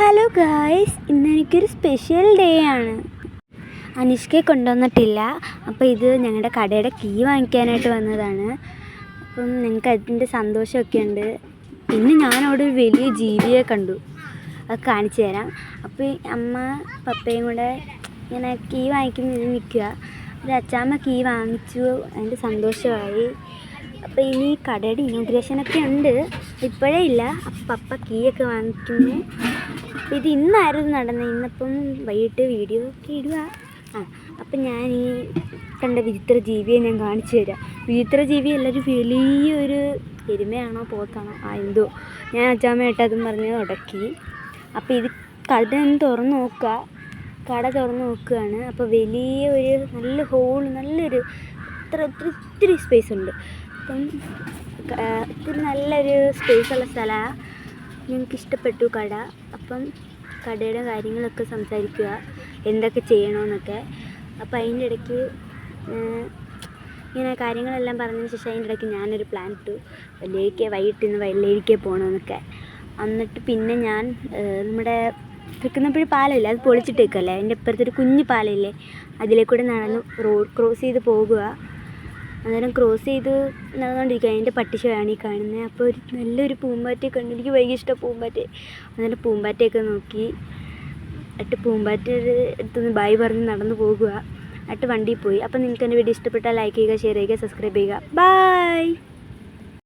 Hello guys, ഇന്നെനിക്കൊരു special day ആണ്. അനിഷ്കയെ കൊണ്ടുവന്നിട്ടില്ല. അപ്പോൾ ഇത് ഞങ്ങളുടെ കടയുടെ കീ വാങ്ങിക്കാനായിട്ട് വന്നതാണ്. അപ്പം നിങ്ങൾക്ക് അതിൻ്റെ സന്തോഷമൊക്കെ ഉണ്ട്. പിന്നെ ഞാനവിടെ ഒരു വലിയ ജീവിയെ കണ്ടു, അത് കാണിച്ചു തരാം. അപ്പോൾ അമ്മ പപ്പയും കൂടെ ഇങ്ങനെ കീ വാങ്ങിക്കുന്ന നിൽക്കുക. ഒരു അച്ചാമ്മ കീ വാങ്ങിച്ചു, അതിൻ്റെ സന്തോഷമായി. അപ്പോൾ ഇനി കടയുടെ ഇനോഗ്രേഷനൊക്കെ ഉണ്ട്, ഇപ്പോഴേ ഇല്ല. അപ്പം പപ്പ കീയൊക്കെ വാങ്ങിക്കുന്നു. അപ്പോൾ ഇത് ഇന്നായിരുന്നു നടന്നത്. ഇന്നിപ്പം വൈകിട്ട് വീഡിയോ ഒക്കെ ഇടുക. അപ്പം ഞാൻ ഈ കണ്ട വിചിത്ര ജീവിയെ ഞാൻ കാണിച്ചു തരാം. വിചിത്ര ജീവി എല്ലാവരും വലിയൊരു എരുമയാണോ പോത്താണോ എന്തോ, ഞാൻ അച്ചാമ്മയായിട്ട് അതും പറഞ്ഞ് ഉടക്കി. അപ്പോൾ ഇത് കട തുറന്ന് നോക്കുക, കട തുറന്ന് നോക്കുകയാണ്. അപ്പോൾ വലിയ ഒരു നല്ല ഹോൾ, നല്ലൊരു ഒത്തിരി സ്പേസ് ഉണ്ട്. അപ്പം ഒത്തിരി നല്ലൊരു സ്പേസുള്ള സ്ഥലമാണ്. ഞങ്ങൾക്ക് ഇഷ്ടപ്പെട്ടു കട. അപ്പം കടയുടെ കാര്യങ്ങളൊക്കെ സംസാരിക്കുക, എന്തൊക്കെ ചെയ്യണമെന്നൊക്കെ. അപ്പം അതിൻ്റെ ഇടയ്ക്ക് ഇങ്ങനെ കാര്യങ്ങളെല്ലാം പറഞ്ഞതിന് ശേഷം അതിൻ്റെ ഇടയ്ക്ക് ഞാനൊരു പ്ലാൻ ഇട്ടു, വൈകിട്ട് ഇന്ന് വെള്ളരിക്ക പോകണമെന്നൊക്കെ. എന്നിട്ട് പിന്നെ ഞാൻ നമ്മുടെ തൃക്കുന്നപ്പുഴ പാലമില്ല, അത് പൊളിച്ചിട്ടേക്കല്ലേ, അതിൻ്റെ അപ്പുറത്തൊരു കുഞ്ഞു പാലമില്ലേ, അതിലേക്കൂടെ നടന്ന് റോഡ് ക്രോസ് ചെയ്ത് പോകുക. അന്നേരം ക്രോസ് ചെയ്ത് നടന്നുകൊണ്ടിരിക്കുക. അതിൻ്റെ പട്ടിശയാണ് ഈ കാണുന്നത്. അപ്പോൾ ഒരു നല്ലൊരു പൂമ്പാറ്റയൊക്കെ ഉണ്ട്, എനിക്ക് ഭയങ്കര ഇഷ്ടം പൂമ്പാറ്റ. അന്നേരം പൂമ്പാറ്റയൊക്കെ നോക്കി പൂമ്പാറ്റ അടുത്തുനിന്ന് ബൈ പറഞ്ഞ് നടന്നു പോകുക. വണ്ടിയിൽ പോയി. അപ്പോൾ നിങ്ങൾക്ക് എൻ്റെ വീഡിയോ ഇഷ്ടപ്പെട്ടാൽ ലൈക്ക് ചെയ്യുക, ഷെയർ ചെയ്യുക, സബ്സ്ക്രൈബ് ചെയ്യുക. ബൈ.